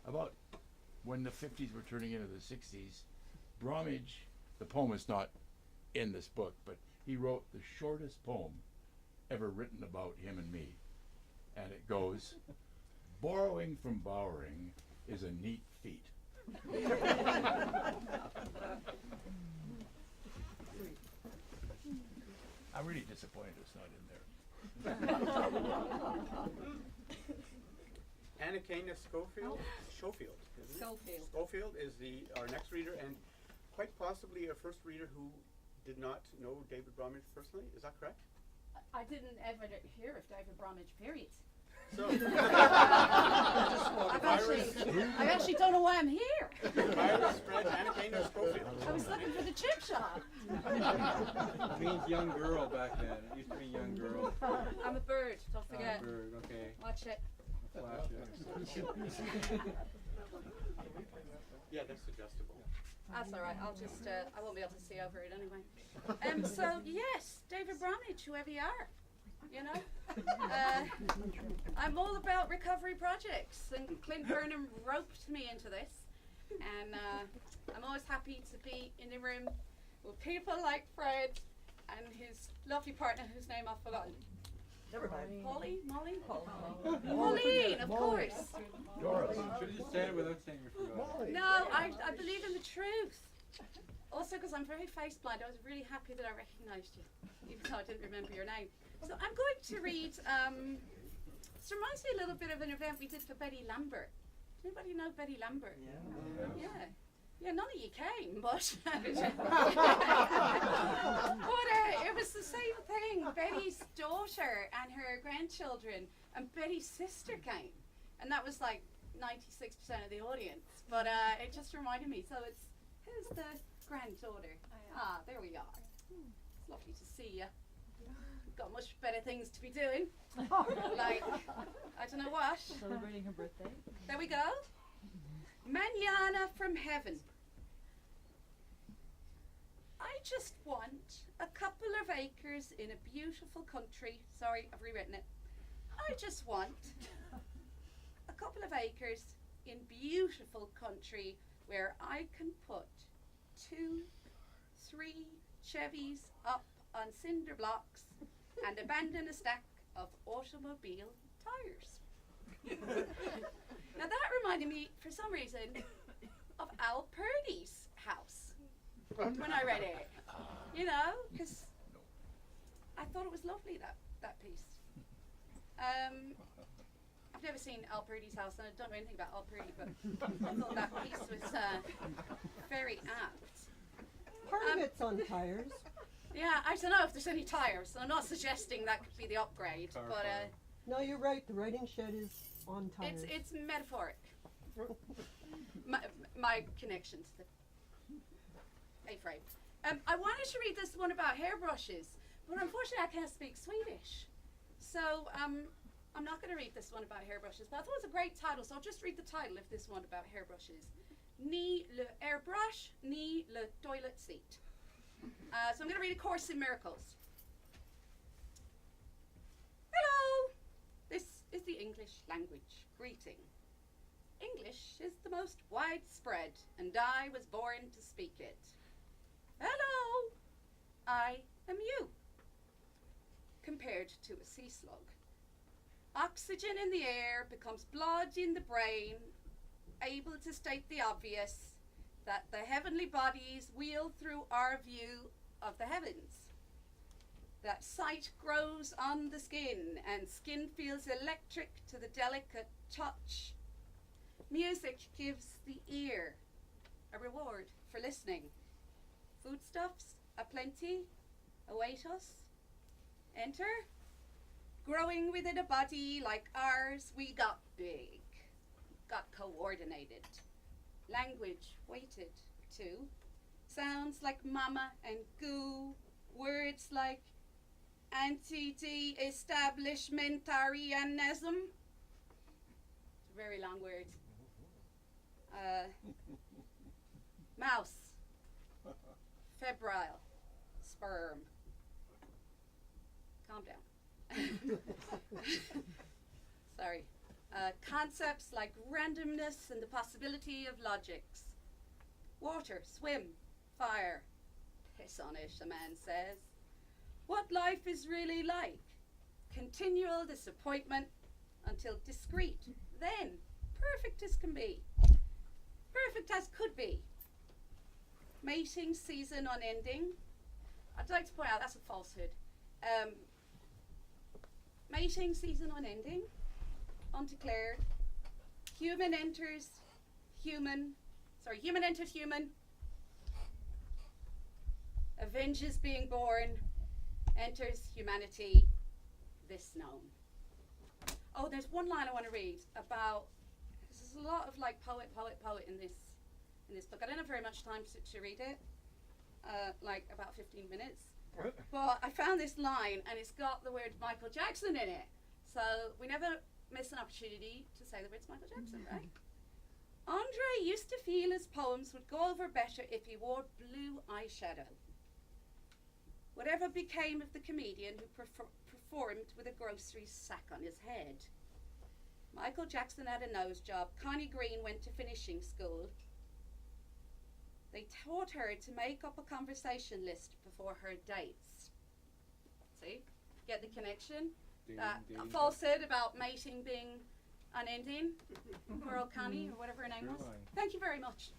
About when the 50s were turning into the 60s, Bromige, the poem is not in this book, but he wrote the shortest poem ever written about him and me. And it goes, borrowing from Bowering is a neat feat. I'm really disappointed it's not in there. Anakana Schojfield, isn't it? Schofileld is our next reader, and quite possibly our first reader who did not know David Bromige personally. Is that correct? I didn't ever hear of David Bromige, period. So, I actually don't know why I'm here. the virus spread Anakana Schojfield. I was looking for the chip shop. It means young girl back then. It used to mean young girl. I'm a bird, don't forget. Bird, okay. Watch it. Flash it. Yeah, that's adjustable. That's all right. I'll just, I won't be able to see over it anyway. So, yes, David Bromige, whoever you are, you know. I'm all about recovery projects, and Clint Burnham roped me into this. And I'm always happy to be in the room with people like Fred and his lovely partner, whose name I've forgotten. Molly? Pauline, of course. Doris. Should have just said it without saying you forgot. No, I believe in the truth. Also, because I'm very face blind, I was really happy that I recognised you, even though I didn't remember your name. So I'm going to read, this reminds me a little bit of an event we did for Betty Lambert. Does anybody know Betty Lambert? Yeah. Yeah, none of you came, but but it was the same thing. Betty's daughter and her grandchildren and Betty's sister came, and that was like 96% of the audience. But it just reminded me. So who's the granddaughter? Ah, there we are. It's lovely to see you. Got much better things to be doing. Like, I don't know what. Celebrating her birthday. There we go. Manana from heaven. I just want a couple of acres in a beautiful country. Sorry, I've rewritten it. I just want a couple of acres in beautiful country where I can put 2, 3 Chevys up on cinder blocks and abandon a stack of automobile tires. Now that reminded me, for some reason, of Al Purdy's house when I read it. You know, because I thought it was lovely, that piece. I've never seen Al Purdy's house, and I don't know anything about Al Purdy, but I thought that piece was very apt. Part of it's on tires. Yeah, I don't know if there's any tires. I'm not suggesting that could be the upgrade, but No, you're right. The writing shed is on tires. it's metaphoric. my connection to the A-frame. I wanted to read this one about hairbrushes, but unfortunately I can't speak Swedish. So I'm not going to read this one about hairbrushes, but I thought it was a great title, so I'll just read the title of this one about hairbrushes. Ni le airbrush, ni le toilet seat. So I'm going to read A Course in Miracles. Hello! This is the English language. Greeting. English is the most widespread, and I was born to speak it. Hello! I am you. Compared to a sea slug. Oxygen in the air becomes blood in the brain, able to state the obvious, that the heavenly bodies wheel through our view of the heavens. That sight grows on the skin, and skin feels electric to the delicate touch. Music gives the ear a reward for listening. Foodstuffs aplenty await us. Enter. Growing within a body like ours, we got big, got coordinated. Language weighted too. Sounds like mama and goo. Words like anti-de-establishmentarianism. It's a very long word. Mouse. Febrile. Sperm. Calm down. Sorry. Concepts like randomness and the possibility of logics. Water, swim, fire. Piss on it, a man says. What life is really like. Continual disappointment until discreet, then perfect as can be. Perfect as could be. Mating season unending. I'd like to point out that's a falsehood. Mating season unending, undeclared. Human entered human. Avenges being born, enters humanity, this known. Oh, there's one line I want to read about. There's a lot of like poet in this book. I don't have very much time to read it. Like about 15 minutes. But I found this line and it's got the word Michael Jackson in it. So we never miss an opportunity to say the words Michael Jackson, right? Andre used to feel his poems would go over better if he wore blue eyeshadow. Whatever became of the comedian who performed with a grocery sack on his head? Michael Jackson had a nose job. Connie Green went to finishing school. They taught her to make up a conversation list before her dates. See? Get the connection? That falsehood about mating being unending. Poor old Connie, or whatever her name was. Thank you very much.